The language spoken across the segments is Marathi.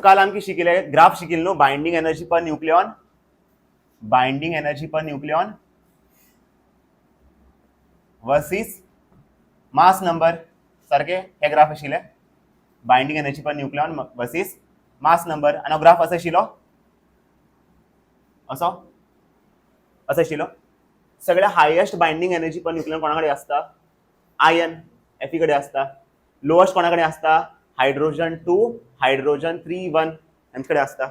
काल आमकी शिकिले ग्राफ शिकिल न्हू binding energy per nucleon versus mass number सारखे हे ग्राफ आशिल्ले binding energy per nucleon versus mass number आणि ग्राफ असो आशिल्लो असो आशिल्लो सगळ्या highest binding energy per nucleon कोणाकडे असता आयन Fe कडे असता लोएस्ट कोणाकडे असता हायड्रोजन 2 हायड्रोजन 3 1 यांच्याकडे असता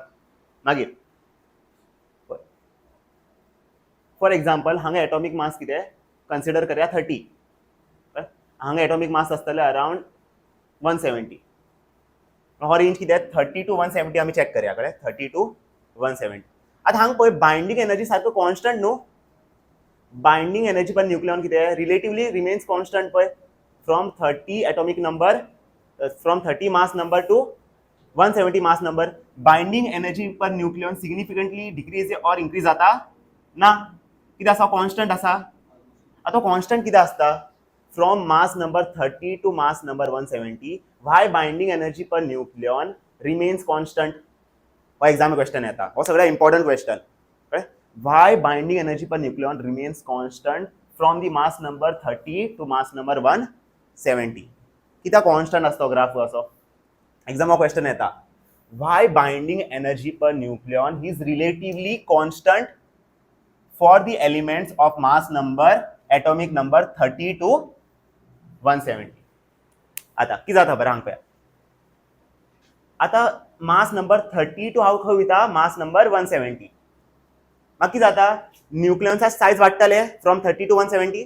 मागीर फॉर एक्झाम्पल हांगा एटॉमिक मास किती कन्सिडर करूया 30 हांगा एटॉमिक मास आसतले अराउंड 170 हो रेंज किती 30 to 170 आम्ही चेक करूया कडे 30 to 170 आता हांगा पळय बाइंडिंग एनर्जी सारको कॉन्स्टंट न्हू बाइंडिंग एनर्जी पर न्यूक्लियॉन किती रिलेटिवली रिमेन्स कॉन्स्टंट पळय from 30 atomic number from 30 mass number two 170 mass number binding energy per nucleon significantly decrease और इंक्रीज जाता ना किती आसा कॉन्स्टंट आसा आता कॉन्स्टंट किती आसता from mass number 30 to mass number 170 why binding energy per nucleon remains constant वो एग्जाम क्वेश्चन येता वो सगळ्यात important question why binding energy per nucleon remains constant from the mass number 30 to mass number 170 किती कॉन्स्टंट असतो ग्राफ असो एग्जाम क्वेश्चन येता why binding energy per nucleon is relatively constant for the elements of mass number atomic number 30 to 170 आता किती जाता बरं हांगा आता मास नंबर 30 to हाव खंय वयता मास नंबर 170 मागीर किती जाता न्यूक्लियॉनचा साइज वाडटले फ्रॉम 30 to 170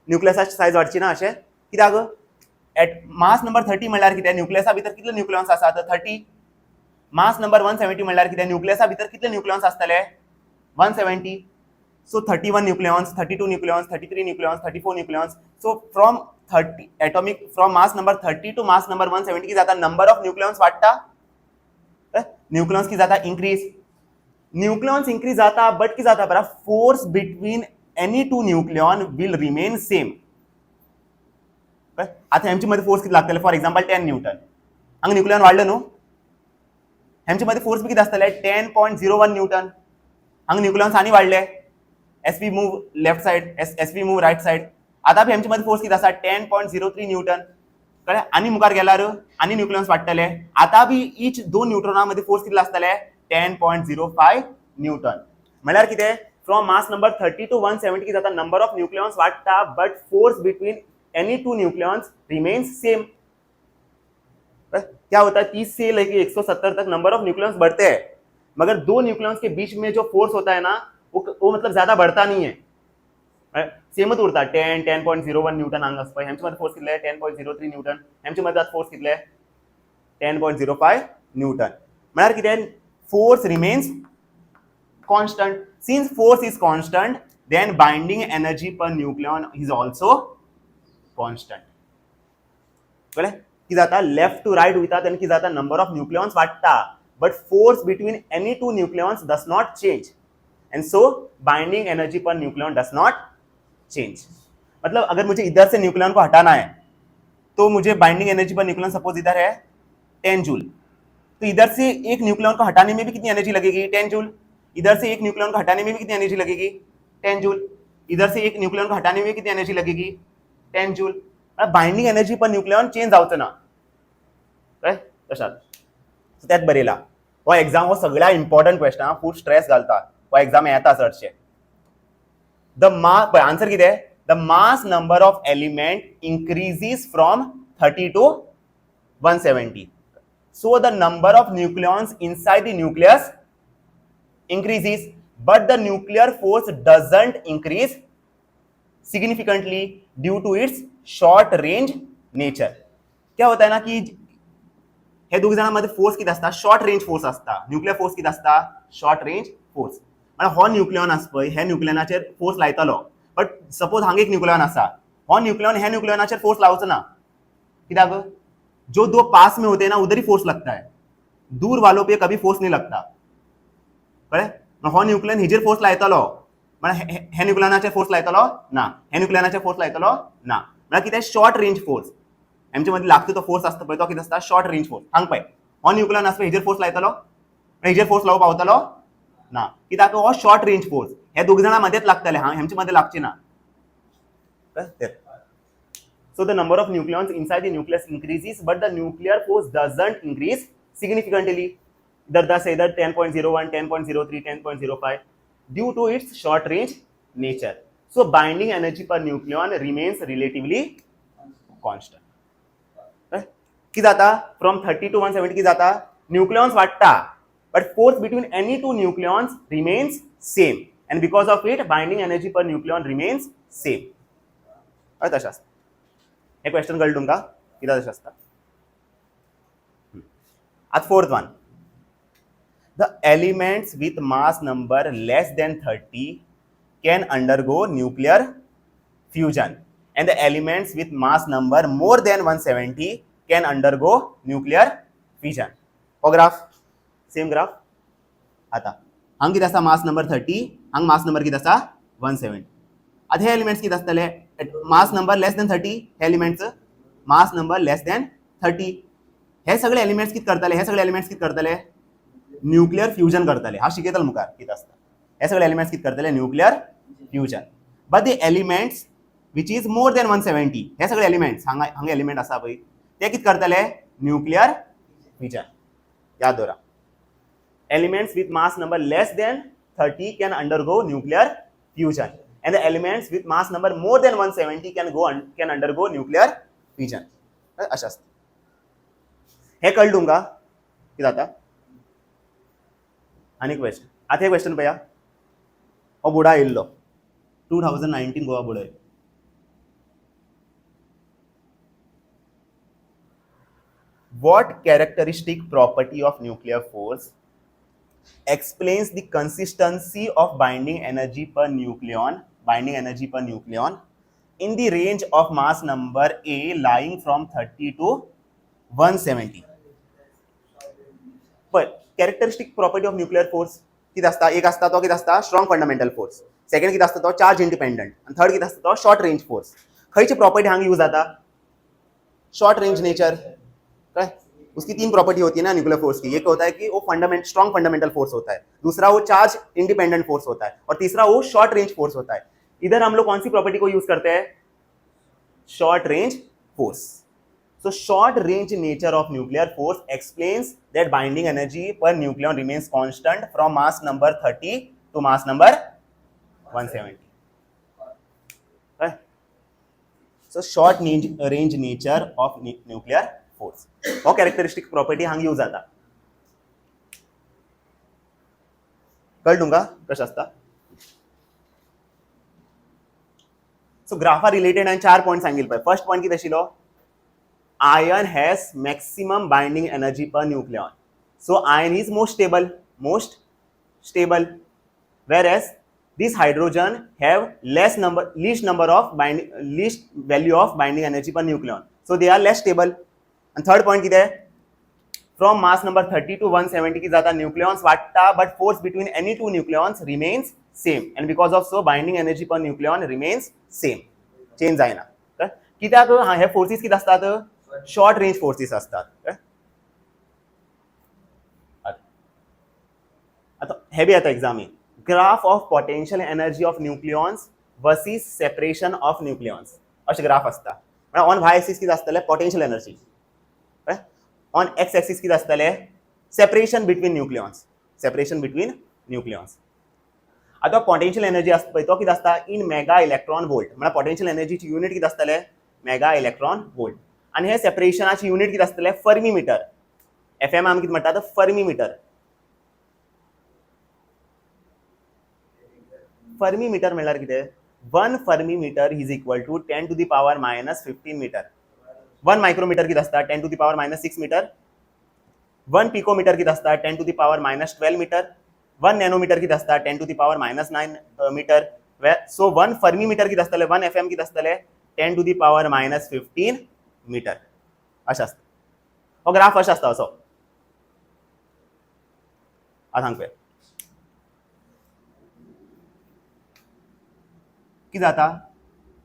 न्यूक्लियसाची साइज वाडची ना अशें कित्याक एट मास नंबर 30 म्हणल्यार कितें न्यूक्लियसा भितर कितले न्यूक्लियॉन्स आसा तर 30 मास नंबर 170 म्हणल्यार कितें न्यूक्लियसा भितर कितले न्यूक्लियॉन्स आसतले 170 so 31 nucleons 32 nucleons 33 nucleons 34 nucleons so from 30 atomic from mass number 30 to mass number 170 की जाता number of nucleons वाढता nucleons की जाता increase nucleons increase जाता but की जाता बरा force between any two nucleon will remain same आता ह्यांच्या मध्ये फोर्स किती लागतले फॉर एक्झाम्पल 10 न्यूटन हांगा न्यूक्लियॉन वाढलं न्हू ह्यांच्या मध्ये फोर्स बी किती आसतले 10.01 न्यूटन हांगा न्यूक्लियॉन्स आनी वाढले SV move left side SV move right side आता भी ह्यांच्या मध्ये फोर्स किती आसा 10.03 न्यूटन कळ्ळें आनी मुखार गेल्यार आनी न्यूक्लियॉन्स वाडटले आता भी ईच दोन न्यूट्रॉना मध्ये फोर्स किती आसतले 10.05 न्यूटन म्हळ्यार कितें फ्रॉम मास नंबर 30 to 170 की जाता नंबर ऑफ न्यूक्लियॉन्स वाडटा but force between any two nucleons remains same क्या होता है 30 से लेके 170 तक नंबर ऑफ न्यूक्लियॉन्स बढ़ते हैं मगर दो न्यूक्लियॉन्स के बीच में जो फोर्स होता है ना वो मतलब ज्यादा बढ़ता नहीं है सेमच उरता 10.01 न्यूटन हांगा आसपय ह्यांच्या मध्ये फोर्स कितले 10.03 न्यूटन ह्यांच्या मध्ये फोर्स कितले 10.05 न्यूटन म्हळ्यार कितें force remains constant since force is constant then binding energy per nucleon is also constant कळ्ळें की जाता लेफ्ट टू राइट वयता तेन्ना की जाता नंबर ऑफ न्यूक्लियॉन्स वाडटा but force between any two nucleons does not change and so binding energy per nucleon does not change मतलब अगर मुझे इधर से न्यूक्लियॉन को हटाना है तो मुझे binding energy per nucleon suppose इधर है 10 जूल तो इधर से एक न्यूक्लियॉन को हटाने में भी कितनी एनर्जी लगेगी 10 जूल इधर से एक न्यूक्लियॉन को हटाने में भी कितनी एनर्जी लगेगी 10 जूल इधर से एक न्यूक्लियॉन को हटाने में कितनी एनर्जी लगेगी 10 joule binding energy per nucleon change जावचो ना कळ्ळें तशात सो त्यात बरयला हो एग्जाम हो सगळ्या इम्पॉर्टंट क्वेश्चन फूल स्ट्रेस घालता वो एग्जाम येता चडशे द मास आंसर कितें the mass number of element increases from 30 to 170 so the number of nucleons inside the nucleus increases but the nuclear force doesn't increase significantly due to its short range nature क्या होता है ना कि हे दोघ जणांमध्ये फोर्स किती असता शॉर्ट रेंज फोर्स असता न्यूक्लियर फोर्स किती असता शॉर्ट रेंज फोर्स म्हणजे हो न्यूक्लियॉन आसपय हे न्यूक्लियनाचेर फोर्स लायतलो बट सपोज हांगा एक न्यूक्लियॉन आसा हो न्यूक्लियॉन हे न्यूक्लियनाचेर फोर्स लावचो ना कित्याक जो दो पास में होते हैं ना उधर ही फोर्स लगता है दूर वालों पे कभी फोर्स नहीं लगता कळ्ळें हो न्यूक्लियन हेजेर फोर्स लायतलो म्हणजे हे न्यूक्लियनाचेर फोर्स लायतलो ना हे न्यूक्लियनाचेर फोर्स लायतलो ना म्हणजे कितें शॉर्ट रेंज फोर्स हेंचे मध्ये लागता तो फोर्स आसता पळय तो कितें आसता शॉर्ट रेंज फोर्स हांगा पळय हो न्यूक्लियन आसता हेजेर फोर्स लायतलो हेजेर फोर्स लावूं पावतलो ना कित्याक हो शॉर्ट रेंज फोर्स हे दोग जाणां मध्येच लागतले हेंचे मध्य लागचे ना So the number of nucleons inside the nucleus increases, but the nuclear force doesn't increase significantly. Thus either 10.01, 10.03, 10.05 due to its short range nature. So binding energy per nucleon remains relatively constant. की जाता from 30 to 170 की जाता nucleons वाढता but force between any two nucleons remains same and because of it binding energy per nucleon remains same. तशें आसता हे क्वेश्चन कळ्ळें तुमकां कित्याक तशें आसता आतां fourth one the elements with mass number less than 30 can undergo nuclear fusion and the elements with mass number more than 170 can undergo nuclear fission. हो ग्राफ सेम ग्राफ आता हांगा कितें आसा मास नंबर 30 हांगा मास नंबर कितें आसा 170 आता हे एलिमेंट्स कितें आसतले मास नंबर लेस देन 30 हे elements mass number less than 30 हे सगळे एलिमेंट्स कितें करतले हे सगळे एलिमेंट्स कितें करतले न्यूक्लियर फ्यूजन करतले हा शिकयतलो मुखार कितें आसता हे सगळे एलिमेंट्स कितें करतले nuclear fusion but the elements which is more than 170 हे सगळे एलिमेंट्स हांगा एलिमेंट आसा पळय ते कितें करतले न्यूक्लियर फ्यूजन याद दवरा elements with mass number less than 30 can undergo nuclear fusion and the elements with mass number more than 170 can undergo nuclear fission. अशें आसता हे कळ्ळें तुमकां कितें जाता आनी क्वेश्चन आतां हे क्वेश्चन पळया हो बुडा येयल्लो 2019 Goa बुडो What characteristic property of nuclear force explains the consistency of binding energy per nucleon in the range of mass number A lying from 30 to 170. But characteristic property of nuclear force कितें आसता एक आसता तो कितें आसता स्ट्रॉंग फंडामेंटल फोर्स सेकंड कितें आसता तो चार्ज इंडिपेंडंट आनी थर्ड कितें आसता तो शॉर्ट रेंज फोर्स खंयची प्रॉपर्टी हांगा यूज जाता शॉर्ट रेंज नेचर काय उसकी तीन प्रॉपर्टी होती है ना न्यूक्लियर फोर्स की एक होता है कि वो स्ट्रॉन्ग फंडामेंटल फोर्स होता है दूसरा वो चार्ज इंडिपेंडेंट फोर्स होता है और तीसरा वो शॉर्ट रेंज फोर्स होता है इधर हम लोग कौन सी प्रॉपर्टी को यूज करते हैं short range force so short range nature of nuclear force explains that binding energy per nucleon remains constant from mass number 30 to mass number 170 right? So short range nature of nuclear force वो characteristic property हांगा यूज जाता कळ्ळें तुमकां कशें आसता सो ग्राफा रिलेटेड हांवें 4 पॉइंट सांगिल्ले पळय फर्स्ट पॉइंट कितें आशिल्लो iron has maximum binding energy per nucleon so iron is most stable whereas this hydrogen have least value of binding energy per nucleon so they are less stable and third point कितें from mass number 30 to 170 की जाता nucleons वाढता but force between any two nucleons remains same and because of so binding energy per nucleon remains same change जायना कित्याक हे फोर्सेस कितें आसतात शॉर्ट रेंज फोर्सेस असतात आता हे बी आता examinee graph of potential energy of nucleons versus separation of nucleons अशें ग्राफ आसता म्हणजे ऑन वाय एक्सिस कितें आसतलें potential energy on x axis कितें आसतलें सेपरेशन बिटवीन न्यूक्लियॉन्स आता पोटेंशियल एनर्जी आसता पळय तो कितें आसता इन मेगा इलेक्ट्रॉन वोल्ट म्हणजे पोटेंशियल एनर्जीची युनिट कितें आसतलें मेगा इलेक्ट्रॉन वोल्ट आणि हे सेपरेशनाची युनिट कितें आसतलें फर्मी एफएम आमी कितें म्हणटात फर्मी मीटर म्हणल्यार कितें 1 fermi metre is equal to 10 to the power minus 15 metre 1 micrometre कितें आसता 10 to the power minus 6 metre 1 picometre कितें आसता 10 to the power minus 12 metre 1 nanometre कितें आसता 10 to the power minus 9 metre so 1 fermi metre कितें आसतलें 1 एफएम कितें आसतलें 10 to the power minus 15 metre अशें आसता हो ग्राफ अशें आसता असो आतां सांग पळय कितें जाता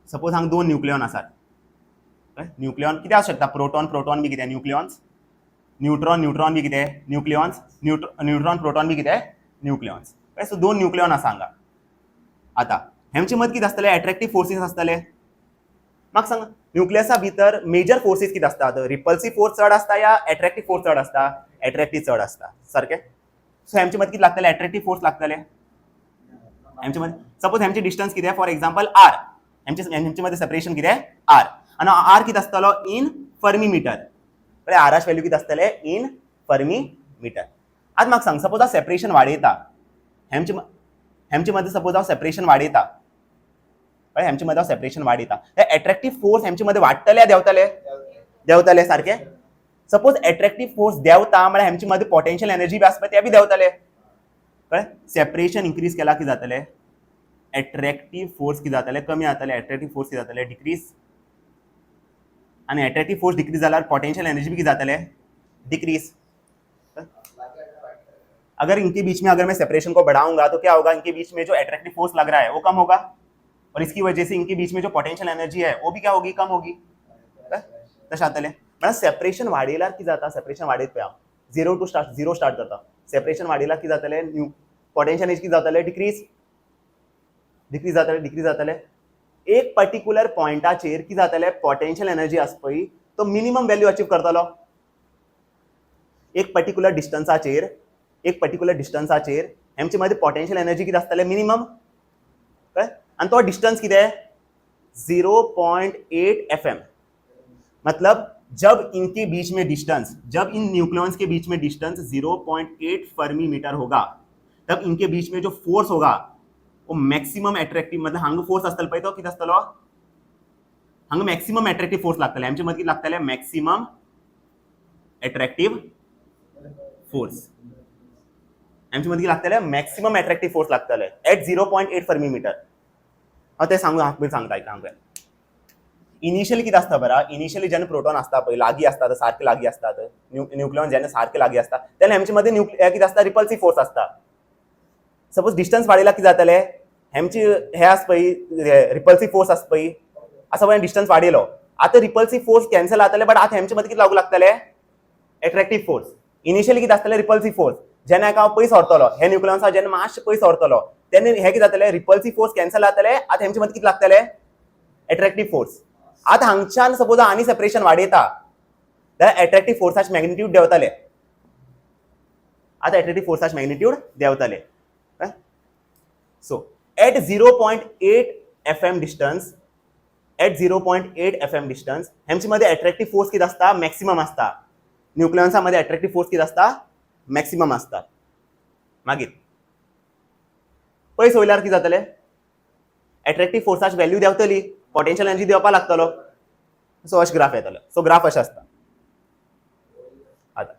सपोज हांगा दोन न्यूक्लियॉन आसात न्यूक्लियॉन कितें आसूं शकता प्रोटॉन बी कितें न्यूक्लियॉन्स न्यूट्रॉन न्यूट्रॉन बी कितें न्यूक्लियॉन्स न्यूट्रॉन प्रोटॉन बी कितें न्यूक्लियॉन्स. सो 2 न्यूक्लियॉन आसा हांगा. आता हेंचे मदीं कितें आसतले एट्रॅक्टिव्ह फोर्सीस आसतले. म्हाका सांग न्यूक्लियसा भितर मेजर फोर्सीस कितें आसतात रिपल्सिव फोर्स चड आसता या एट्रॅक्टिव्ह फोर्स चड आसता एट्रॅक्टिव्ह चड आसता सारकें. सो हेंचे मदीं कितें लागतले एट्रॅक्टिव्ह फोर्स लागतले हेंचे मदीं. सपोज हेंचे डिस्टन्स कितें फॉर एग्जांपल आर हेंचे मदीं सेपरेशन कितें आर आनी आर कितें आसतलो इन फर्मी मिटर. कळ्ळें आराच व्हॅल्यू कितें आसतले इन फर्मी मिटर. आतां म्हाका सांग सपोज हांव सेपरेशन वाडयता हेंचे मदीं सपोज हांव सेपरेशन वाडयता कळ्ळें हेंचे मदीं हांव सेपरेशन वाडयता ते एट्रॅक्टिव्ह फोर्स हेंचे मदीं वाडटले देंवतले देंवतले सारकें. सपोज एट्रॅक्टिव्ह फोर्स देंवता म्हळ्यार हेंचे मदीं पोटेंशियल एनर्जी बी आसता ते बी देंवतले कळ्ळें. सेपरेशन इन्क्रीज केला कितें जातलें एट्रॅक्टिव्ह फोर्स कितें जातले कमी जातले एट्रॅक्टिव्ह फोर्स कितें जातले डिक्रीज आनी एट्रैक्टिव फोर्स डिक्रीज जाल्यार पोटेंशियल एनर्जी भी कितें जातले डिक्रीज. अगर इनके बीच में अगर मैं सेपरेशन को बढ़ाऊंगा तो क्या होगा इनके बीच में जो एट्रैक्टिव फोर्स लग रहा है वो कम होगा और इसकी वजह से इनके बीच में जो पोटेंशियल एनर्जी है वो भी क्या होगी कम होगी. तशें जातलें म्हळ्यार सेपरेशन वाडयल्यार कितें जाता सेपरेशन वाडयत पळय हांव झिरो स्टार्ट करता सेपरेशन वाडयल्यार कितें जातलें न्यू पोटेंशियल एनर्जी कितें जातलें डिक्रीज जातलें. एक पर्टिक्युलर पॉइंटाचेर कितें जातलें पोटेंशियल एनर्जी आसा पळय तो मिनिमम व्हॅल्यू अचीव करतलो. एक पर्टिक्युलर डिस्टन्साचेर हेंचे मदीं पोटेंशियल एनर्जी कितें आसतलें मिनिमम आनी तो डिस्टन्स कितें 0.8 FM. मतलब जब इन न्यूक्लियॉन्स के बीच में डिस्टेंस 0.8 फर्मी मीटर होगा तब इनके बीच में जो फोर्स होगा वो मैक्सिमम एट्रैक्टिव मतलब हांगा फोर्स आसतलो पळय तो कितें आसतलो हांगा मैक्सिमम एट्रैक्टिव फोर्स लागतले हेंचे मदीं लागतले मैक्सिमम एट्रैक्टिव फोर्स हेंचे मदीं लागतले मैक्सिमम एट्रैक्टिव फोर्स लागतले एट 0.8 फर्मी मीटर. हांव तें सांगता हांगा इनिशियली कितें आसता बरा इनिशियली जेन्ना प्रोटॉन आसता पळय लागीं आसतात सारके लागीं आसतात न्यूक्लियॉन जेन्ना सारके लागीं आसता तेन्ना हेंचे मदीं कितें आसता रिपल्सिव फोर्स आसता. सपोज डिस्टन्स वाडयल्यार कितें जातलें हेंची हे आसा पळय रिपल्सिव फोर्स आसा पळय आसा पळय डिस्टन्स वाडयलो आतां रिपल्सिव फोर्स कॅन्सल जातले बट आतां हेंचे मदीं कितें लागू लागतले एट्रॅक्टिव फोर्स. इनिशियली कितें आसतलें रिपल्सिव फोर्स जेन्ना हांव पयस व्हरतलो हे न्यूक्लियॉन्सा जेन्ना मातशें पयस व्हरतलो तेन्ना हे कितें जातलें रिपल्सिव फोर्स कॅन्सल जातले आतां हेंचे मदीं कितें लागतले एट्रॅक्टिव फोर्स. आतां हांगच्यान सपोज आनी सेपरेशन वाडयता जाल्यार एट्रॅक्टिव फोर्साचे मॅग्निट्यूड देंवतले आतां एट्रॅक्टिव फोर्साचे magnitude देंवतले. So at 0.8 FM distance हेंचे मध्ये एट्रॅक्टिव फोर्स कितें आसता मॅक्सिमम आसता न्यूक्लियॉन्सा मध्ये एट्रॅक्टिव फोर्स कितें आसता मॅक्सिमम आसता. मागीर पयस वयल्यार कितें जातलें एट्रॅक्टिव फोर्साची व्हॅल्यू देंवतली पोटेंशियल एनर्जी देंवपाक लागतलो. सो अशें ग्राफ येतलो. सो ग्राफ अशें आसता. आतां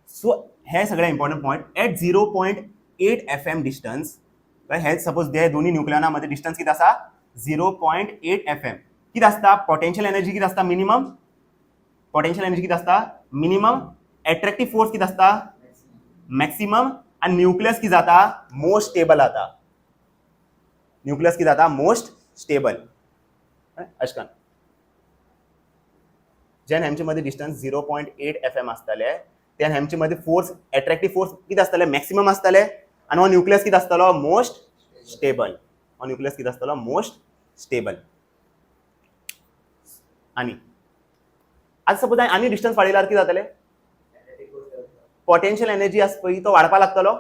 सो हे सगळे important point at 0.8 FM distance हे सपोज हे दोन्ही न्यूक्लियॉना मध्ये डिस्टन्स किती आसा 0.8 FM किती आसता पोटेंशियल एनर्जी किती आसता मिनिमम एट्रॅक्टिव फोर्स किती आसता मॅक्सिमम आणि न्यूक्लियस किती जाता मोस्ट स्टेबल अशकन जेन हेंचे मध्ये डिस्टन्स 0.8 FM आसतले तेन हेंचे मध्ये फोर्स एट्रॅक्टिव फोर्स किती आसतले मॅक्सिमम आसतले आणि हो न्यूक्लियस किती आसतलो मोस्ट स्टेबल. आणि आज सपोज आनी डिस्टन्स वाडयल्यार कितें जातलें पोटेंशियल एनर्जी आसा पळय तो वाडपाक लागतलो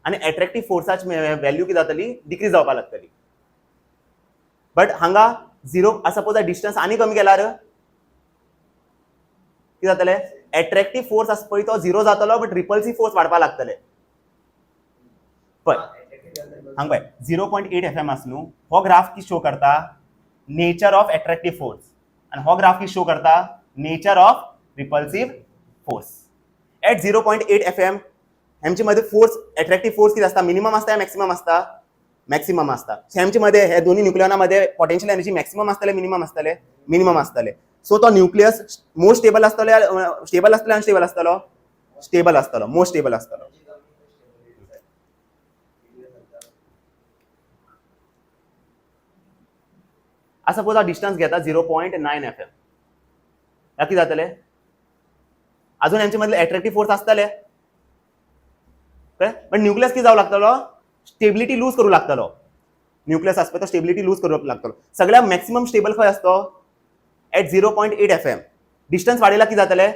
आनी एट्रॅक्टिव फोर्साची व्हॅल्यू कितें जातली डिक्रीज जावपाक लागतली. बट हांगा 0 सपोज डिस्टन्स आनी कमी केल्यार कितें जातलें एट्रॅक्टिव फोर्स आसा पळय तो 0 जातलो बट रिपल्सिव फोर्स वाडपाक लागतले. पण हांग पळय 0.8 FM आसा न्हू हो ग्राफ की शो करता नेचर ऑफ एट्रॅक्टिव फोर्स आणि हो ग्राफ की शो करता nature of repulsive force. At 0.8 FM हेंचे मध्ये फोर्स एट्रॅक्टिव फोर्स किती आसता मिनिमम आसता या मॅक्सिमम आसता. सो हेंचे मध्ये हे दोन्ही न्यूक्लियॉना मध्ये पोटेंशियल एनर्जी मॅक्सिमम आसतले मिनिमम आसतले. सो तो न्यूक्लियस मोस्ट स्टेबल आसतलो अनस्टेबल आसतलो मोस्ट स्टेबल आसतलो. सपोज हा डिस्टन्स घेता 0.9 FM किती जातले अजून यांचे मधले अट्रॅक्टिव्ह फोर्स असतले, पण न्यूक्लियस की जाऊ लागतलो, स्टेबिलिटी लूज करू लागतलो. न्यूक्लियस असतो तो स्टेबिलिटी लूज करू लागतलो. सगळ्यात मॅक्सिमम स्टेबल खंय असतो, एट 0.8 FM. डिस्टन्स वाढेला की जातले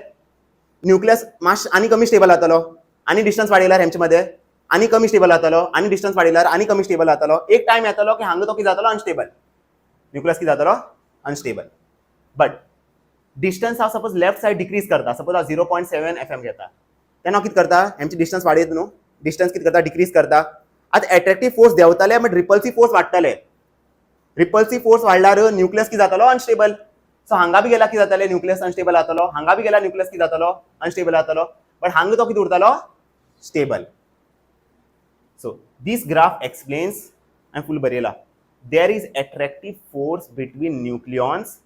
न्यूक्लियस मास आणि कमी स्टेबल जातलो, आणि डिस्टन्स वाढेला ह्यांच्यामध्ये आणि कमी स्टेबल जातलो, आणि डिस्टन्स वाढेला आणि कमी स्टेबल जातलो. एक टाइम येतलो की हांगा तो की जातलो अनस्टेबल, न्यूक्लियस की जातलो अनस्टेबल. बट डिस्टन्स हा सपोज लेफ्ट साइड डिक्रीज करता, सपोज हा 0.7 FM घेता, तेन्ना कितें करता, हेंची डिस्टन्स वाडयत न्हू, डिस्टन्स कितें करता, डिक्रीज करता. आता अट्रॅक्टिव्ह फोर्स देंवताले बट रिपल्सिव्ह फोर्स वाडटाले. रिपल्सिव्ह फोर्स वाडल्यार न्यूक्लियस की जातलो अनस्टेबल. सो हांगा बी गेला की जातले न्यूक्लियस अनस्टेबल जातलो, हांगा बी गेला न्यूक्लियस की जातलो अनस्टेबल जातलो, बट हांगा तो कितें उरतलो, stable. So this graph explains, हांवें फुल बरयला, there is attractive force between nucleons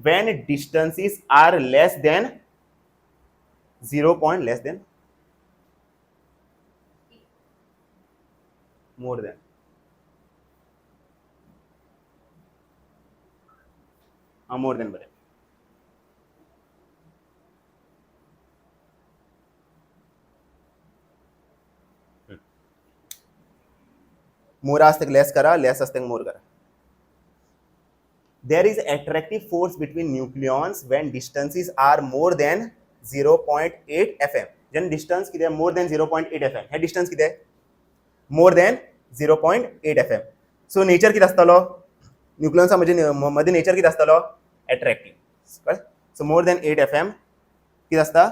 when distances are less than 0. less than more than more than बरे. मोर असते लेस करा, लेस असते मोर करा. There is attractive force between nucleons when distances are more than 0.8 FM. Then distance किती आहे, more than 0.8 FM. हे distance किती आहे, more than 0.8 FM. So nature किती असतलो, न्यूक्लियॉन्स मध्ये नेचर किती असतलो, attractive. So more than 8 FM किती असता,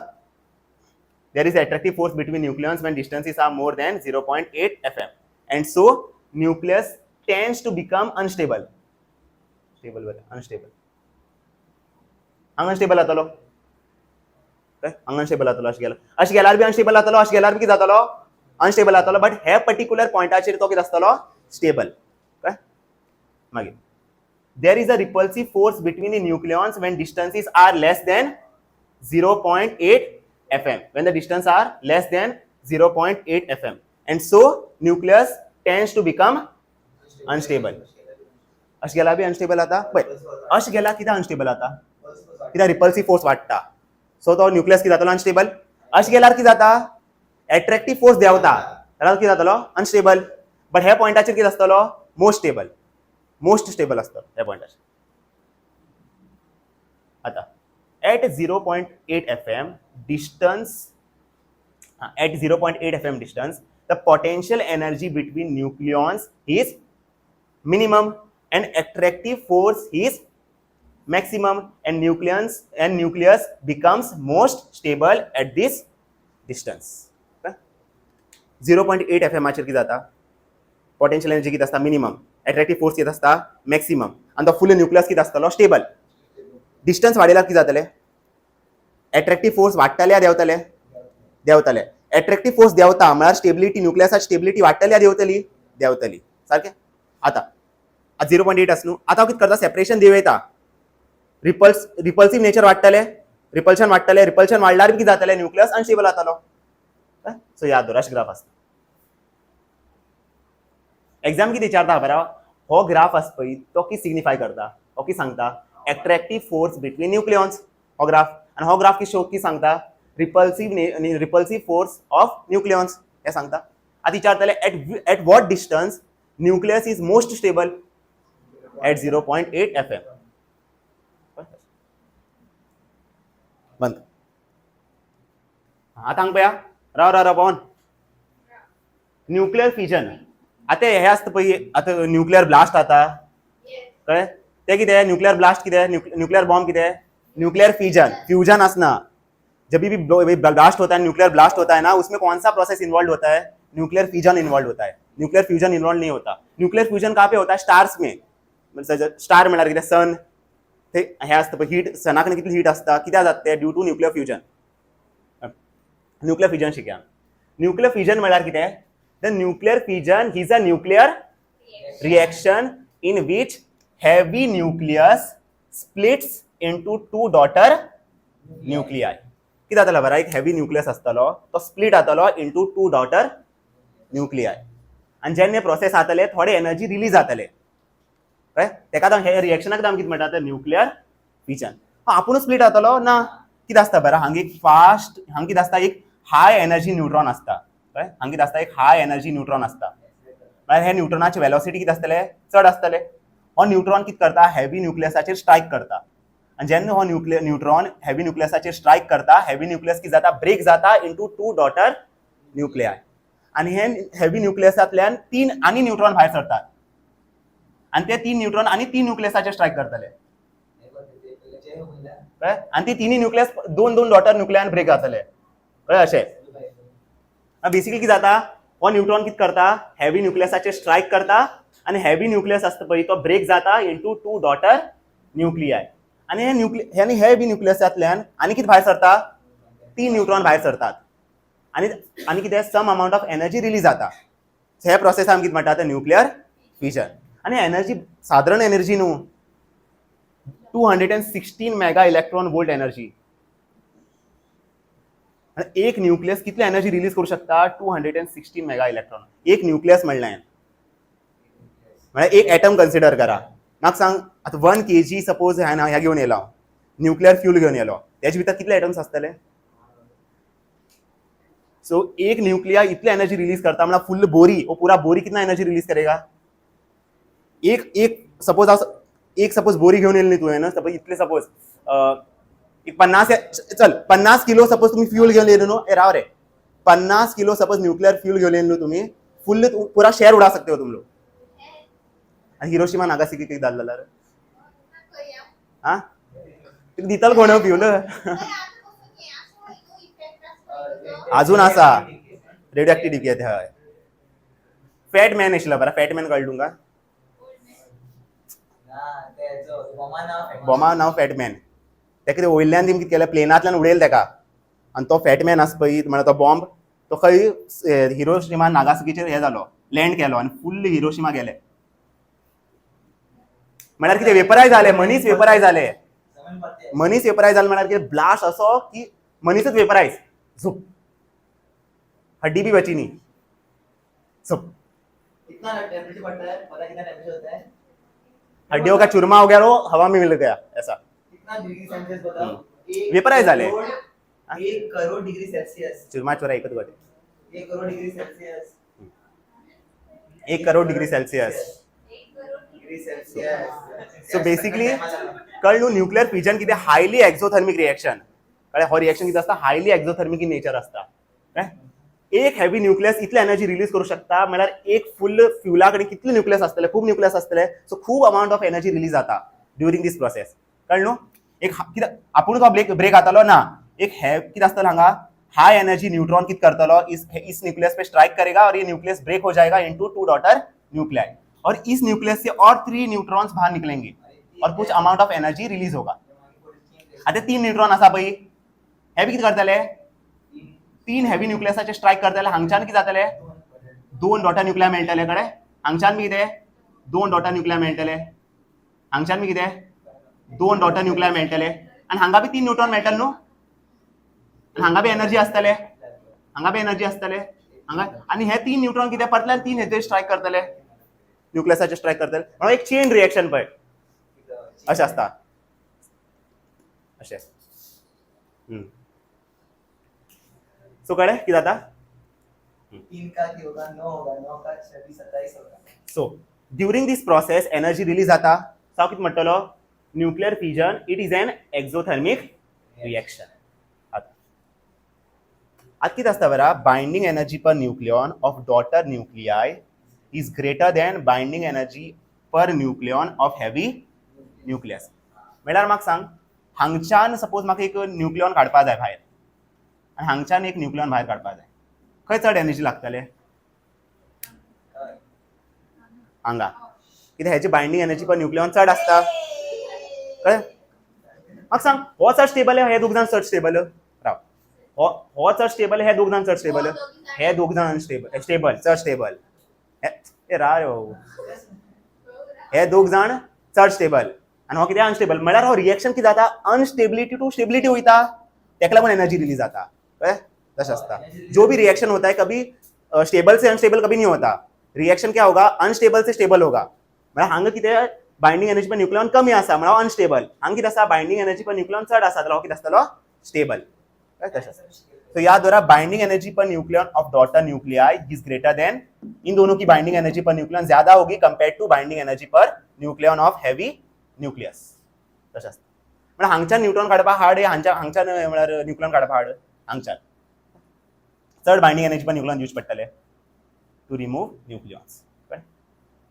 there is attractive force between nucleons when distances are more than 0.8 FM. And so nucleus tends to become unstable. Unstable, unstable जातलो, अनस्टेबल जातलो, अशें गेल्यार बी अनस्टेबल जातलो, अशें गेल्यार बी कितें जातलो, अनस्टेबल जातलो. बट हे पर्टिक्युलर पॉइंटाचेर तो कितें आसतलो, स्टेबल. मागीर there is a repulsive force between the nucleons when distances are less than 0.8 FM. When the distance are less than 0.8 FM, and so nucleus tends to become unstable. अश गेला बी अनस्टेबल आता, पळय अश गेला कित्याक अनस्टेबल आता, कित्याक रिपल्सिव्ह फोर्स वाडटा, सो तो न्यूक्लियस कितें जातलो, अनस्टेबल. अश गेल्यार कितें जाता, अट्रॅक्टिव्ह फोर्स देंवता, जाल्यार कितें जातलो, अनस्टेबल. बट हे पॉइंटाचेर कितें आसतलो, मोस्ट स्टेबल आसता हे पॉइंटाचेर. आता eight 0.8 FM distance, at 0.8 FM distance, the potential energy between nucleons is minimum and attractive force is maximum, and nucleus becomes most stable at this distance. 0.8 FM आचेर कितें जाता, पोटेंशियल एनर्जी कितें आसता, मिनिमम, अट्रॅक्टिव्ह फोर्स कितें आसता, मॅक्सिमम, आनी तो फुल न्यूक्लियस कितें आसतलो, स्टेबल. डिस्टन्स वाडयल्यार कितें जातलें, अट्रॅक्टिव्ह फोर्स वाडटले देंवतले. अट्रॅक्टिव्ह फोर्स देंवता म्हळ्यार स्टेबिलिटी, न्यूक्लियसाची स्टेबिलिटी वाडटली देंवतली. सारकें. आता 0.8 आस न्हू, आतां कितें करता, सेपरेशन देंवयता, रिपल्सिव्ह नेचर वाडटले, रिपल्शन वाडल्यार कितें जातलें, न्यूक्लियस अनस्टेबल जातलो. सो याद दवर, अशें ग्राफ आसता. एग्जाम कितें विचारता खबर, हो ग्राफ आसा पळय तो कितें सिग्निफाय करता, हो कितें सांगता, अट्रॅक्टिव्ह फोर्स बिटवीन न्यूक्लियॉन्स, हो ग्राफ. आनी हो ग्राफ कितें सांगता, रिपल्सिव्ह फोर्स ऑफ न्यूक्लियॉन्स हे सांगता. आतां विचारतले at what distance nucleus is most stable, at 0.8 FM. बंद. आता हांगा पळया, राव पवन, न्यूक्लियर फिजन. आता हे आसता पळय, आता न्यूक्लियर ब्लास्ट जाता, कळ्ळें, ते कितें, न्यूक्लियर ब्लास्ट कितें, न्यूक्लियर बॉम्ब कितें, न्यूक्लियर फ्यूजन आसना. जब भी ब्लास्ट होता है, न्यूक्लियर ब्लास्ट होता है ना, उसमें कौन सा प्रोसेस इन्वॉल्व होता है, न्यूक्लियर फिजन इन्वॉल्व होता है. न्यूक्लियर फ्यूजन इन्वॉल्व नहीं होता. न्यूक्लियर फ्यूजन कहाँ पे होता है, स्टार्स में. स्टार म्हळ्यार कितें, सन, ते हे आसता पळय, हीट, सना कडेन कितली हीट आसता, कित्याक जाता तें, due to nuclear fusion. Nuclear fission शिकया. न्यूक्लियर फिजन म्हळ्यार कितें, the nuclear fission is a nuclear reaction in which heavy nucleus splits into two daughter nuclei. कितें जातालो बरा, एक हेवी न्यूक्लियस आसतालो, तो स्प्लिट जातालो इनटू टू डॉटर न्यूक्लियाय. आनी जेन्ना प्रोसेस जातले, थोडे एनर्जी रिलीज जातले, तेका हे रिएक्शनाक आमी कितें म्हणटा, न्यूक्लियर फिजन. आपुणूच स्प्लिट जातलो ना, कितें आसता बरं हांगा एक फास्ट हांगा कितें आसता एक हाय एनर्जी न्यूट्रॉन आसता कळ्ळें हांगा कितें आसता एक हाय एनर्जी न्यूट्रॉन आसता म्हळ्यार हे न्यूट्रॉनाची वेलोसिटी कितें आसतले चड आसतले हो न्यूट्रॉन कितें करता हेवी न्यूक्लियसाचेर स्ट्रायक करता आनी जेन्ना हो न्यूट्रॉन हेवी न्यूक्लियसाचेर स्ट्रायक करता हेवी न्यूक्लियस कितें जाता ब्रेक जाता इंटू 2 डॉटर न्यूक्लियाय आनी हे हेवी न्यूक्लियसांतल्यान 3 आनी न्यूट्रॉन भायर सरतात आनी ते 3 न्यूट्रॉन आनी 3 न्यूक्लियसाचेर स्ट्रायक करतले आनी ती तिनी न्यूक्लियस 2 डॉटर न्यूक्लियान ब्रेक जातले कळ्ळें अशें बेसिकली कितें जाता हो न्यूट्रॉन कितें करता हेवी न्यूक्लियसाचेर स्ट्रायक करता आनी हेवी न्यूक्लियस आसता पळय तो ब्रेक जाता इंटू 2 डॉटर न्यूक्लियाय आनी हे हेवी न्यूक्लियसांतल्यान आनी कितें भायर सरता 3 न्यूट्रॉन भायर सरतात आनी कितें some amount of energy release जाता हे प्रोसेस आमी कितें म्हणटा न्यूक्लियर फिजन आनी एनर्जी साधारण एनर्जी न्हू 216 मेगा इलेक्ट्रॉन वोल्ट एनर्जी आनी एक न्यूक्लियस कितली एनर्जी रिलीज करू शकता 216 मेगा इलेक्ट्रॉन एक न्यूक्लियस म्हणल्यार एक एटम कन्सिडर करा म्हाका सांग आतां 1 kg सपोज ह्या घेवन येयलो न्यूक्लियर फ्यूल घेवन येयलो तेजे भितर कितले एटम्स आसतले सो एक न्यूक्लिया इतनी एनर्जी रिलीज करता मतलब फुल बोरी वो पूरा बोरी कितना एनर्जी रिलीज करेगा एक सपोज बोरी घेऊन येईल तू है ना सपोज इतले सपोज एक 50 किलो सपोज तुम्ही फ्यूल घेऊन येईल नो राव रे 50 किलो सपोज न्यूक्लियर फ्यूल घेऊन येईल तुम्ही फुल पूरा शहर उड़ा सकते हो तुम लोग हिरोशिमा नागासाकी किती जाल्ला रे हां दितल कोण फ्यूल अजून आसा रेडिओ ऍक्टिव्हिटी येते हय फॅट मॅन आशिल्लो बरा फॅट मॅन कळ्ळें तुमकां बॉमा नाव फॅट मॅन ते कितें वयल्यान तेमी कितें केलें प्लेनांतल्यान उडयलें तेका आनी तो फॅट मॅन आसा पळय म्हळ्यार तो बॉम्ब तो खंय हिरोशिमा नागासाकीचेर हे जालो लँड केलो आनी फुल्ल हिरोशिमा गेले म्हळ्यार कितें वेपरायज जाले मनीस वेपरायज जाले म्हळ्यार कितें ब्लास्ट असो की मनीसच वेपरायज झुप हड्डी भी बची नहीं सब कितना टेम्परेचर बढ़ता है पता कितना टेम्परेचर होता है हड्डियों का चूरमा हो गया वो हवा में मिल गया ऐसा कितना डिग्री सेल्सियस बताओ वेपराइज झाले 1 करोड़ डिग्री सेल्सियस चूरमा चोरा एकच गोटे 1 crore degree Celsius 1 crore degree Celsius degree Celsius so basically कळ्ळें न्यूक्लियर फिजन कितें हायली एक्झोथर्मिक रिएक्शन कळ्ळें हो रिएक्शन कितें आसता हायली एक्झोथर्मिक इन नेचर आसता एक हेवी न्यूक्लियस इतली एनर्जी रिलीज करू शकता म्हळ्यार एक फुल फ्युला कडेन कितले न्यूक्लियस आसतले खूब न्यूक्लियस आसतले सो खूब अमाउंट ऑफ एनर्जी रिलीज जाता ड्युरिंग दीस प्रोसेस कळ्ळें न्हू एक कितें आपूण तो ब्रेक जातालो ना एक कितें आसतलो हांगा हाई एनर्जी न्यूट्रॉन कितें करतलो इस न्यूक्लियस पे स्ट्राइक करेगा और ये न्यूक्लियस ब्रेक हो जाएगा इनटू 2 डॉटर न्यूक्लियाई और इस न्यूक्लियस से और 3 न्यूट्रॉन्स बाहर निकलेंगे और कुछ अमाउंट ऑफ एनर्जी रिलीज होगा आता 3 न्यूट्रॉन आसा पळय हे बी कितें करतले 3 हेवी न्यूक्लियसाचे स्ट्राइक करतले हांगच्यान कितें जातले 2 डॉटर न्यूक्लिया मेळटले कळ्ळें हांगच्यान बी कितें 2 डॉटर न्यूक्लिया मेळटले हांगच्यान बी कितें 2 डॉटर न्यूक्लिया मेळटले आनी हांगा बी 3 न्यूट्रॉन मेळटले न्हू हांगा बी एनर्जी आसतले हांगा आनी हे 3 न्यूट्रॉन कितें परतल्यान 3 हेजेर स्ट्राइक करतले न्यूक्लियसाचे स्ट्राइक करतले म्हणून एक चेन रिएक्शन पळय अशें आसता अशें सो कळ्ळें कितें जाता 3 का क्या होगा 9 होगा 9 का 26 27 होगा सो ड्यूरिंग दिस प्रोसेस एनर्जी रिलीज जाता सो हांव कितें म्हणटलो nuclear fission it is an exothermic reaction आता कितें आसता बरा binding energy per nucleon of daughter nuclei is greater then binding energy per nucleon of heavy nucleus म्हळ्यार म्हाका सांग हांगच्यान सपोज म्हाका एक न्यूक्लियॉन काडपा जाय भायर आनी हांगच्यान एक न्यूक्लियॉन भायर काडपा जाय खंय चड एनर्जी लागतले हांगा कित्याक हेची बाइंडिंग एनर्जी पर न्यूक्लियॉन चड आसता कळ्ळें म्हाका सांग हो चड स्टेबल हे दोग जाण चड स्टेबल राव हो चड स्टेबल हे दोग जाण चड स्टेबल हे दोग जाण स्टेबल चड स्टेबल हे रा रे बाबू हे दोग जाण चड स्टेबल आनी हो कितें अनस्टेबल म्हळ्यार हो रिएक्शन कितें जाता अनस्टेबिलिटी टू स्टेबिलिटी वयता तेका लागून एनर्जी रिलीज जाता कळ्ळें तशें आसता जो भी रिएक्शन होता है कभी स्टेबल से अनस्टेबल कभी नहीं होता रिएक्शन क्या होगा अनस्टेबल से स्टेबल होगा म्हळ्यार हांगा कितें बाइंडिंग एनर्जी पर न्यूक्लियॉन कमी आसा म्हळ्यार अनस्टेबल हांगा कितें आसा बाइंडिंग एनर्जी पर न्यूक्लियॉन चड आसा जाल्यार हो कितें आसतलो स्टेबल तो याद हो रहा binding energy per nucleon of daughter nuclei is greater than in दोनों की बाइंडिंग एनर्जी पर न्यूक्लियन ज्यादा होगी compare to binding energy per nucleon of heavy nucleus तशें आसता म्हणजे हांगच्यान न्यूट्रॉन काडपाक हार्ड हांगच्यान म्हळ्यार न्यूक्लियन काडपाक हार्ड हांगच्यान चड binding energy per nucleon use पडटले to remove nucleons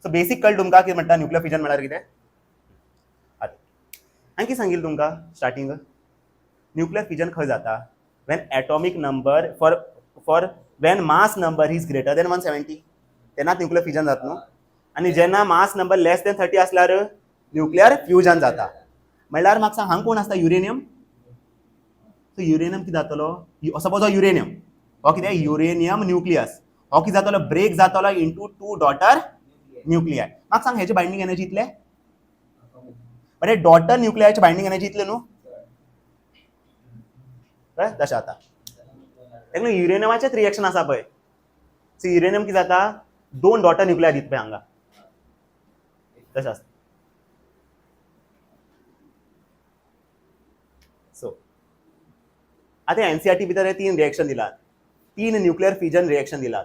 so basic कळ्ळें तुमकां कितें म्हणटा न्यूक्लियर फिजन म्हळ्यार कितें आनी कितें सांगिल्लें तुमकां स्टार्टिंग न्यूक्लियर फिजन खंय जाता when atomic number for when mass number is greater than 170 तेन्नाच न्यूक्लियर फिजन जाता न्हू आनी जेन्ना मास नंबर लेस देन 30 आसल्यार न्यूक्लियर फ्युजन जाता म्हणल्यार म्हाका सांग हांगा कोण आसता युरेनियम सो युरेनियम कितें जातलो सपोज हो युरेनियम हो कितें युरेनियम न्यूक्लियस हो कितें जातलो ब्रेक जातलो इंटू 2 डॉटर न्यूक्लियाय म्हाका सांग हेची बाइंडिंग एनर्जी इतले बट हे डॉटर न्यूक्लियाची बाइंडिंग एनर्जी इतले न्हू तशें जाता तेका युरेनियमाचेच रिएक्शन आसा पळय सो युरेनियम कितें जाता 2 डॉटर न्यूक्लियाय दिता पळय हांगा तशें आसता सो आतां एनसीईआरटी भितर 3 रिएक्शन दिलात 3 न्यूक्लियर फिजन रिएक्शन दिलात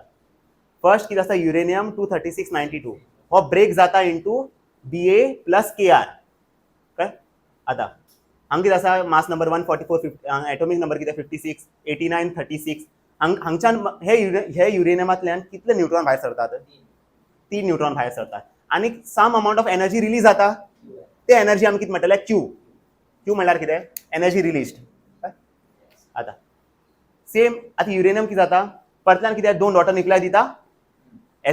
फर्स्ट कितें आसता युरेनियम 23692 हो ब्रेक जाता इंटू BA प्लस KR कळ्ळें आतां हांगा कितें आसा मास नंबर 144 एटॉमिक नंबर कितें 56 89 36 हांगच्यान हे युरेनियमांतल्यान कितले न्यूट्रॉन भायर सरतात 3 न्यूट्रॉन भायर सरतात आनी some amount of energy release जाता ते एनर्जी आमी कितें म्हणटले क्यू म्हणल्यार कितें एनर्जी रिलीज्ड आतां सेम आतां युरेनियम कितें जाता परतल्यान कितें 2 डॉटर न्यूक्लियाय दिता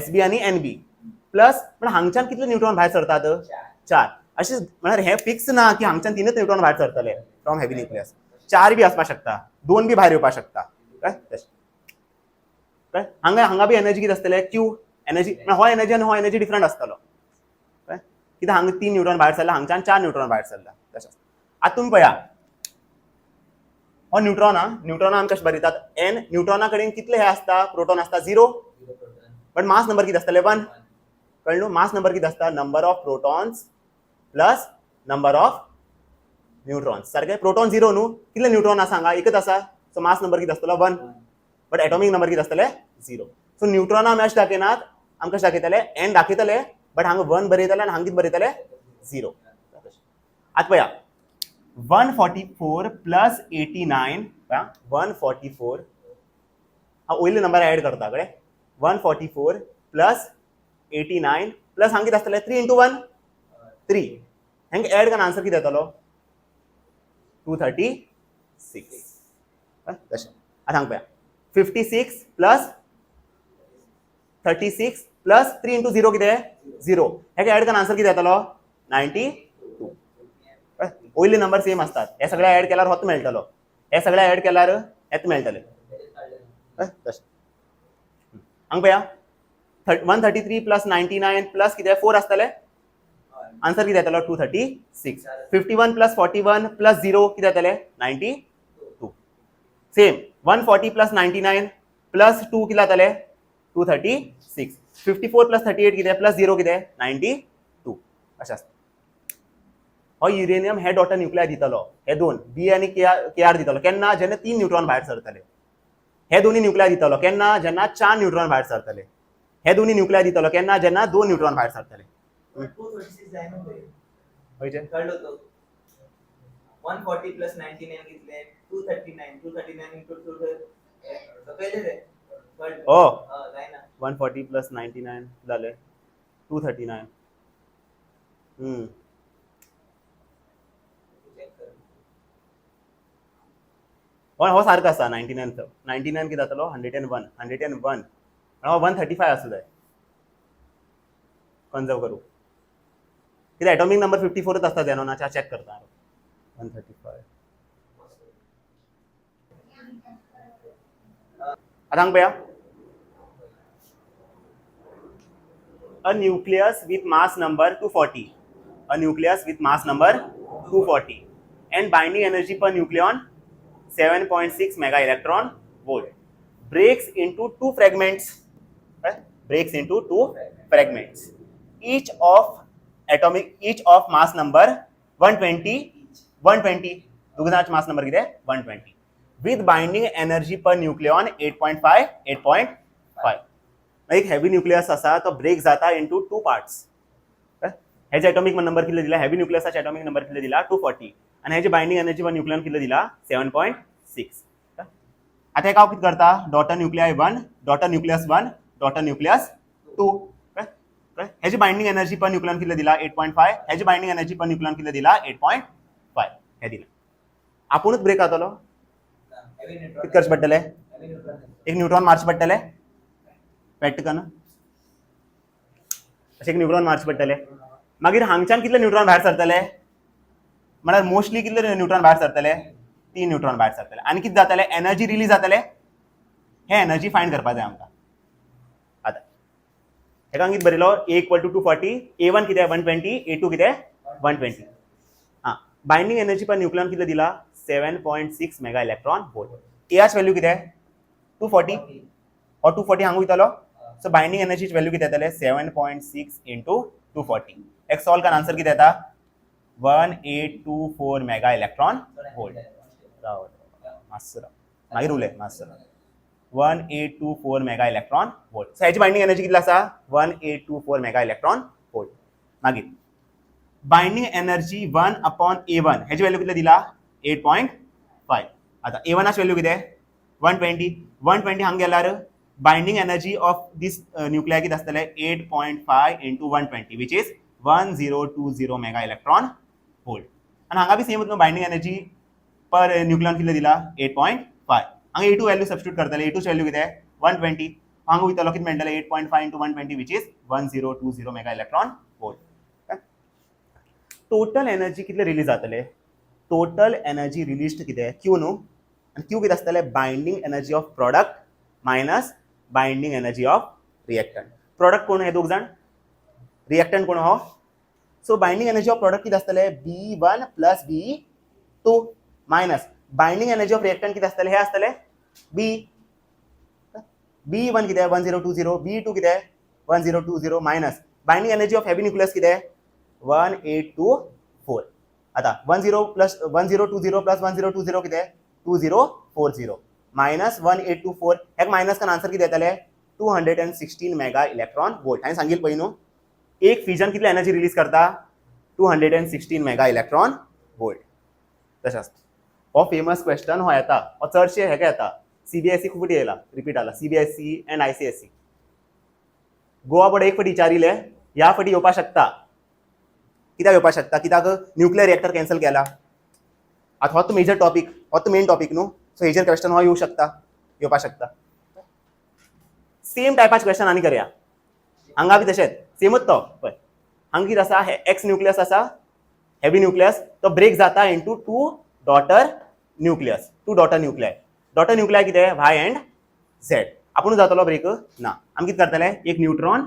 SB आनी NB प्लस पण हांगच्यान कितले न्यूट्रॉन भायर सरतात 4 अशें म्हळ्यार हे फिक्स ना की हांगच्यान 3च न्यूट्रॉन भायर सरतले फ्रॉम हेवी न्यूक्लियस 4 बी आसपाक शकता 2 बी भायर येवपाक शकता कळ्ळें हांगा बी एनर्जी कितें आसतले क्यू एनर्जी हो एनर्जी आनी हो एनर्जी डिफरंट आसतलो कळ्ळें कित्याक हांगा 3 न्यूट्रॉन भायर सरला हांगच्यान 4 न्यूट्रॉन भायर सरला तशें आतां तुमी पळया हो न्यूट्रॉन आमी कशें बरयतात n न्यूट्रॉना कडेन कितले हे आसता प्रोटॉन आसता 0 बट मास नंबर कितें आसतले 1 कळ्ळें न्हू मास नंबर कितें आसता number of protons plus number of neutrons सारकें प्रोटॉन 0 न्हू कितले न्यूट्रॉन आसा हांगा एकच आसा सो मास नंबर कितें आसतलो 1 बट एटॉमिक नंबर कितें आसतले 0 सो न्यूट्रॉना आमी अशें दाखयनात आमकां कशें दाखयतले n दाखयतले बट हांगा 1 बरयतले आनी हांगा कितें बरयतले 0 आतां पळया 144 प्लस 89 144 हांव वयले नंबर एड करता कळ्ळें 144 प्लस 89 प्लस हांगा कितें आसतलें 3 into 1 3 हांगा एड करून आन्सर कितें येतलो 236 तशें आतां हांगा पळया 56 प्लस 36 प्लस 3 into 0 कितें 0 हाका एड करून आन्सर कितें येतलो 92 वयले नंबर सेम आसतात हे सगळे एड केल्यार होच मेळटलो हे सगळे एड केल्यार हेच मेळटले तशें हांगा पळया 133 प्लस 99 प्लस कितें 4 आसतले आन्सर कितें येतलो 236 51 प्लस 41 प्लस 0 कितें येतले 92 सेम 140 प्लस 99 प्लस 2 कितें जातले 236 54 प्लस 38 कितें प्लस 0 कितें 92 अशें आसता हो युरेनियम हे डॉटर न्यूक्लियाय दितलो हे दोन बी आनी केआर दितलो केन्ना जेन्ना 3 न्यूट्रॉन भायर सरतले हे दोन्ही न्यूक्लियाय दितलो केन्ना जेन्ना 4 न्यूट्रॉन भायर सरतले हे दोन्ही न्यूक्लियाय दितलो केन्ना जेन्ना 2 न्यूट्रॉन भायर सरतले 236 जायना पळय होयचे कळलो तो 140 प्लस 99 कितले 239 into 2 पहिले रे ओ जायना 140 प्लस 99 जाले 239 हो सारको आसा 99 कितें जातलो 101 हो 135 आसूं जाय कन्जर्व करूं कित्याक एटॉमिक नंबर 54च आसता झेनॉनाच्या चॅक करता 135 आतां हांगा पळया a nucleus with mass number 240 and binding energy per nucleon 7.6 mega electron volt breaks into two fragments each of mass number 120 दोघांचा मास नंबर किती आहे 120 with binding energy per nucleon 8.5 एक हेवी न्यूक्लियस असा तो ब्रेक जाता इनटू टू पार्ट्स ह्याचे ॲटॉमिक नंबर किती दिला हेवी न्यूक्लियसचा ॲटॉमिक नंबर किती दिला 240 आणि ह्याची बाइंडिंग एनर्जी पर न्यूक्लियॉन किती दिला 7.6 आता हे काय किती करता daughter nuclei 1 daughter nucleus 1 daughter nucleus 2 ह्याची बाइंडिंग एनर्जी पर न्यूक्लियॉन किती दिला 8.5 ह्याची बाइंडिंग एनर्जी पर न्यूक्लियॉन किती दिला 8.5 हे दिला आपुणच ब्रेक जातलो किती खर्च पडटले एक न्यूट्रॉन मार्च पडटले पेटकन अशें एक न्यूट्रॉन मार्च पडटले मागीर हांगच्यान कितले न्यूट्रॉन भायर सरतले म्हळ्यार मोस्टली कितले न्यूट्रॉन भायर सरतले 3 न्यूट्रॉन भायर सरतले आनी कितें जातले एनर्जी रिलीज जातले हे एनर्जी फायंड करपा जाय आमकां आतां हेका कितें बरयलो A = 240 A1 कितें 120 A2 कितें 120 हां बाइंडिंग एनर्जी पर न्यूक्लियॉन कितले दिला 7.6 mega electron volt AH value कितें 240 और 240 हांगू येतलो सो बाइंडिंग एनर्जी व्हॅल्यू कितें येतले 7.6 into 240 एक सॉल्व कर आन्सर कितें येता 1824 मेगा इलेक्ट्रॉन वोल्ट मास्टर मागीर उलय master 1824 mega electron volt so ह्याची बाइंडिंग एनर्जी कितली आसा 1824 मेगा इलेक्ट्रॉन वोल्ट मागीर बाइंडिंग एनर्जी 1/A1 ह्याची व्हॅल्यू कितली दिला 8.5 आता A1 ची व्हॅल्यू कितें 120 हांगा गेल्यार binding energy of this nuclear कितें आसतले 8.5 into 120 which is 1020 mega electron volt आनी हांगा बी सेम न्हू बाइंडिंग एनर्जी पर न्यूक्लियॉन कितले दिला 8.5 हांगा A2 व्हॅल्यू सबस्टिट्यूट करतले A2 ची व्हॅल्यू कितें 120 हांगा वयतलो कितें मेळटले 8.5 into 120 which is 1020 mega electron volt total energy कितले रिलीज जातले टोटल एनर्जी रिलीज्ड कितें Q न्हू आनी Q कितें आसतले binding energy of product minus binding energy of reactant product कोण हे दोग जाण रिएक्टंट कोण हो so binding energy of product कितें आसतले B1 plus B2 minus binding energy of reactant कितें आसतले हे आसतले B1 कितें 1020 B2 कितें 1020 minus binding energy of heavy nucleus कितें 1824 आता 1020 plus 1020 कितें 2040 मायनस 1824 एक मायनस का आन्सर कितें येतले 216 मेगा इलेक्ट्रॉन वोल्ट हांवें सांगिल्लें पळय न्हू एक फिजन कितली एनर्जी रिलीज करता 216 मेगा इलेक्ट्रॉन वोल्ट तशें आसता हो फेमस क्वेश्चन हो येता हो चडशे हेका येता CBSE खूब फावटी येयला रिपीट जाला CBSE end ICSE Goa board एक फावटी विचारिल्ले ह्या फावटी येवपाक शकता कित्याक येवपाक शकता कित्याक न्यूक्लियर रिएक्टर कॅन्सल केला आतां होच मेजर टॉपिक होच मेन टॉपिक न्हू सो हेजेर क्वेश्चन हो येवपाक शकता सेम टायपाचे क्वेश्चन आनी करया हांगा बी तशेंच सेमच तो पळय हांगा कितें आसा एक्स न्यूक्लियस आसा हेवी न्यूक्लियस तो ब्रेक जाता इंटू टू डॉटर न्यूक्लियाय कितें वाय एंड झेड आपूण जातलो ब्रेक ना आमी कितें करतले एक न्यूट्रॉन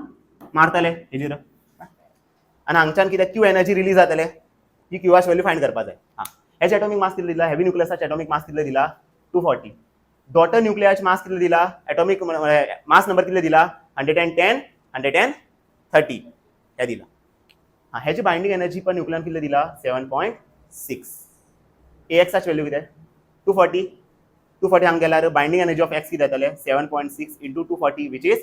मारतले हेजेर आनी हांगच्यान कितें क्यू एनर्जी रिलीज जातले ही क्यूआर व्हॅल्यू फायंड करपा जाय हां हेचे ॲटॉमिक मास कितले दिला हेवी न्यूक्लियसाचे ॲटॉमिक मास कितले दिला 240 डॉटर न्यूक्लियाचे मास कितले दिला ॲटॉमिक मास नंबर कितले दिला 110 130 हे दिला हां हेची बाइंडिंग एनर्जी पर न्यूक्लियन कितले दिला 7.6 AX ची व्हॅल्यू कितें 240 हांगा गेल्यार बाइंडिंग एनर्जी ऑफ एक्स कितें जातले 7.6 into 240 which is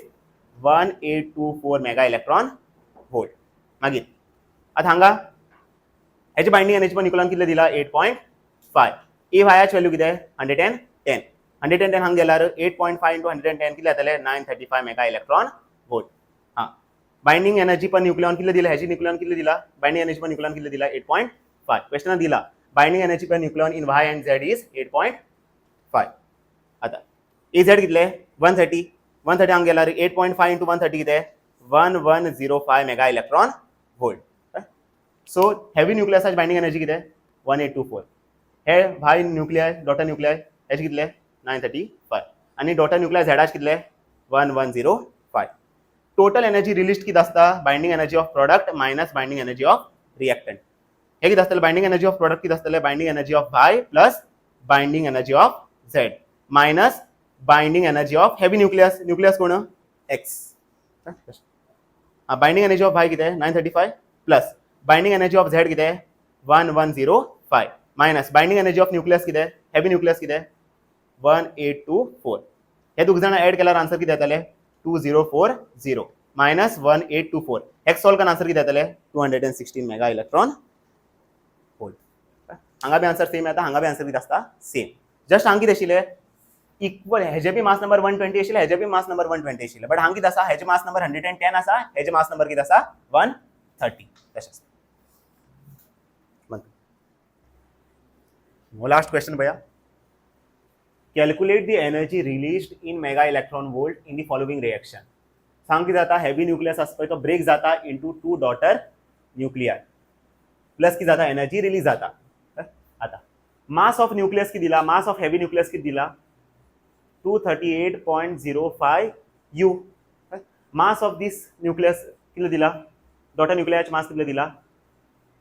1824 mega electron volt मागीर आतां हांगा हेची बाइंडिंग एनर्जी पर न्यूक्लियन कितले दिला 8.5 ए वायाची व्हॅल्यू कितें 110 हांगा गेल्यार 8.5 into 110 कितले जातले 935 मेगा इलेक्ट्रॉन वोल्ट हां बाइंडिंग एनर्जी पर न्यूक्लियन कितले दिला हेची न्यूक्लियन कितले दिला बाइंडिंग एनर्जी पर न्यूक्लियन कितले दिला 8.5 क्वेश्चन दिला binding energy per nucleon in Y end Z is 8.5 आता AZ कितले 130 हांगा गेल्यार 8.5 into 130 कितें 1105 mega electron volt so heavy न्यूक्लियसाची बाइंडिंग एनर्जी कितें 1824 हे वाय न्यूक्लियर डॉटर न्यूक्लियर हेचे कितले 935 आनी डॉटर न्यूक्लियर झेडाचे कितले 1105 टोटल एनर्जी रिलीज कितें आसता binding energy of product minus binding energy of reactant हे कितें आसतलें बाइंडिंग एनर्जी ऑफ प्रोडक्ट कितें आसतलें binding energy of Y plus binding energy of Z minus binding energy of heavy nucleus कोण X binding energy of Y कितें 935 plus binding energy of Z कितें 1105 minus binding energy of nucleus कितें हेवी न्यूक्लियस कितें 1824 हे दोग जाणां एड केल्यार आन्सर कितें येतलें 2040 मायनस 1824 हेक सॉल्व करून आन्सर कितें येतलें 216 मेगा इलेक्ट्रॉन वोल्ट हांगा बी आन्सर सेम येता हांगा बी आन्सर कितें आसता सेम जस्ट हांगा कितें आशिल्लें इक्वल हेजे बी मास नंबर 120 आशिल्ले हेजे बी मास नंबर 120 आशिल्ले बट हांगा कितें आसा हेजे मास नंबर 110 आसा हेजे मास नंबर कितें आसा 130 तशें आसा लास्ट क्वेश्चन भैया calculate the energy released in mega electron volt in the following reaction सांग कितें जाता हेवी न्यूक्लियस आसा पळय तो ब्रेक जाता इनटू 2 डॉटर न्यूक्लियर प्लस कितें जाता एनर्जी रिलीज जाता आता मास ऑफ न्यूक्लियस कितें दिला मास ऑफ हेवी न्यूक्लियस कितें दिला 238.05 you mass of this nucleus कितले दिला डॉटर न्यूक्लियरचे मास कितले दिला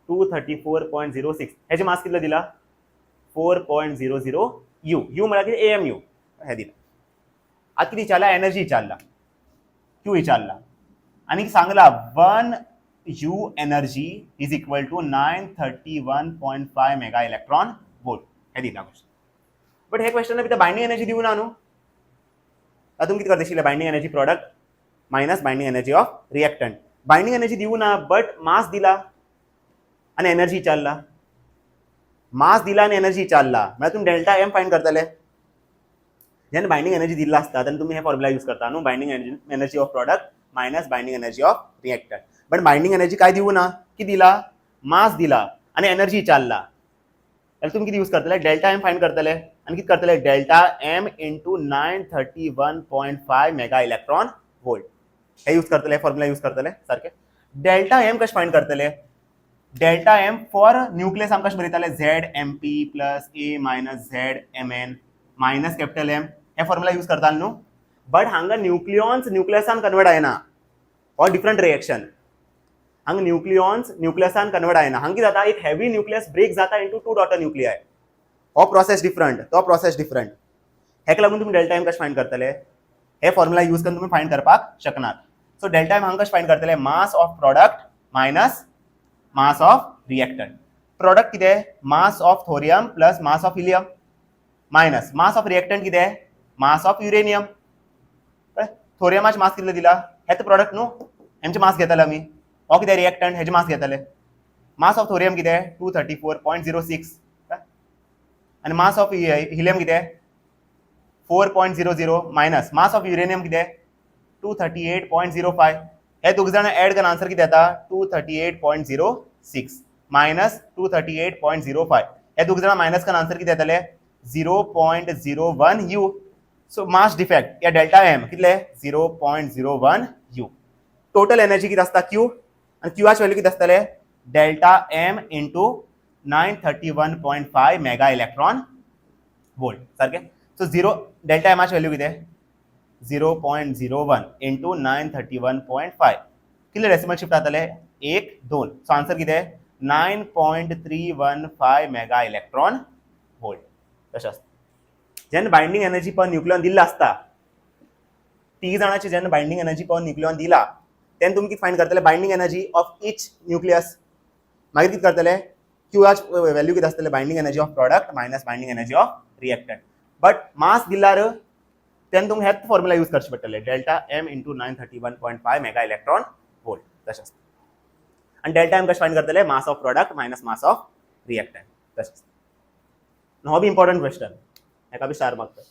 234.06 हेजे मास कितले दिला 4.00 यू यू म्हळ्यार कितें एएमयू हे दिला आता कितें विचारला एनर्जी विचारला क्यू विचारला आनी सांगला 1 U energy is equal to 931.5 mega electron volt हे दिला क्वेश्चन बट हे क्वेश्चन भितर बाइंडिंग एनर्जी दिवना न्हू आता तुमी कितें करता binding energy product minus binding energy of reactant binding energy दिवना बट मास दिला आनी एनर्जी विचारला मास दिला आनी एनर्जी विचारला म्हळ्यार तुमी डेल्टा एम फायंड करतले जेन्ना बाइंडिंग एनर्जी दिल्लो आसता तेन्ना तुमी हे फॉर्म्युला यूज करता न्हू binding energy of product minus binding energy of reactant but binding energy काय दिवना की दिला मास दिला आनी एनर्जी विचारला जाल्यार तुमी कितें यूज करतले डेल्टा एम फायंड करतले आनी कितें करतले delta M into 931.5 mega electron volt हे यूज करतले फॉर्म्युला यूज करतले सारखे डेल्टा एम कशें फायंड करतले डेल्टा एम फॉर न्यूक्लियस आमकां कशें बरयताले ZMP plus A minus ZMN minus capital M हे फॉर्म्युला यूज करताले न्हू बट हांगा न्यूक्लियॉन्स न्यूक्लियसान कन्वर्ट जायना हो डिफरंट रिएक्शन हांगा न्यूक्लियॉन्स न्यूक्लियसान कन्वर्ट जायना हांगा कितें जाता एक हेवी न्यूक्लियस ब्रेक जाता इंटू 2 डॉटर न्यूक्लियाय हो प्रोसेस डिफरंट तो प्रोसेस डिफरंट हेका लागून तुमी डेल्टा एम कशें फायंड करतले हे फॉर्म्युला यूज करून तुमी फायंड करपाक शकनात सो डेल्टा एम हांगा कशें फायंड करतले mass of product minus mass of reactant product कितें mass of thorium plus mass of helium minus mass of reactant कितें मास ऑफ युरेनियम थोरियमाचे मास कितले दिला हेच प्रोडक्ट न्हू हेंचे मास घेतले आमी हो कितें रिएक्टंट हेजे मास घेतले मास ऑफ थोरियम कितें 234.06 आनी मास ऑफ हिलियम कितें 4.00 मायनस मास ऑफ युरेनियम कितें 238.05 हे दोग जाण एड करून आन्सर कितें येता 238.06 मायनस 238.05 हे दोग जाण मायनस करून आन्सर कितें येतले 0.01 यू सो मास डिफेक्ट या डेल्टा एम कितले 0.01 यू टोटल एनर्जी कितें आसता क्यू आनी क्यूआच व्हॅल्यू कितें आसतले delta M into 931.5 mega electron volt सारखे सो झिरो डेल्टा एमाची व्हॅल्यू कितें 0.01 इंटू 931.5 कितले डेसिमल शिफ्ट जातले 1 2 सो आन्सर कितें 9.315 मेगा इलेक्ट्रॉन वोल्ट तशें आसता जेन्ना बाइंडिंग एनर्जी पर न्यूक्लियॉन दिल्लो आसता ती जाणांची जेन्ना बाइंडिंग एनर्जी पर न्यूक्लियॉन दिला तेन्ना तुमी कितें फायंड करतले binding energy of each nucleus मागीर कितें करतले क्यूआच व्हॅल्यू कितें आसतले binding energy of product minus binding energy of reactant but mass दिल्यार तेन्ना तुमी हेच फॉर्म्युला यूज करचे पडटले delta M into 931.5 mega electron volt तशें आसता आनी डेल्टा एम कशें फायंड करतले mass of product minus mass of reactant तशें आसता हो बी इम्पॉर्टंट क्वेश्चन हेका बी स्टार मार्क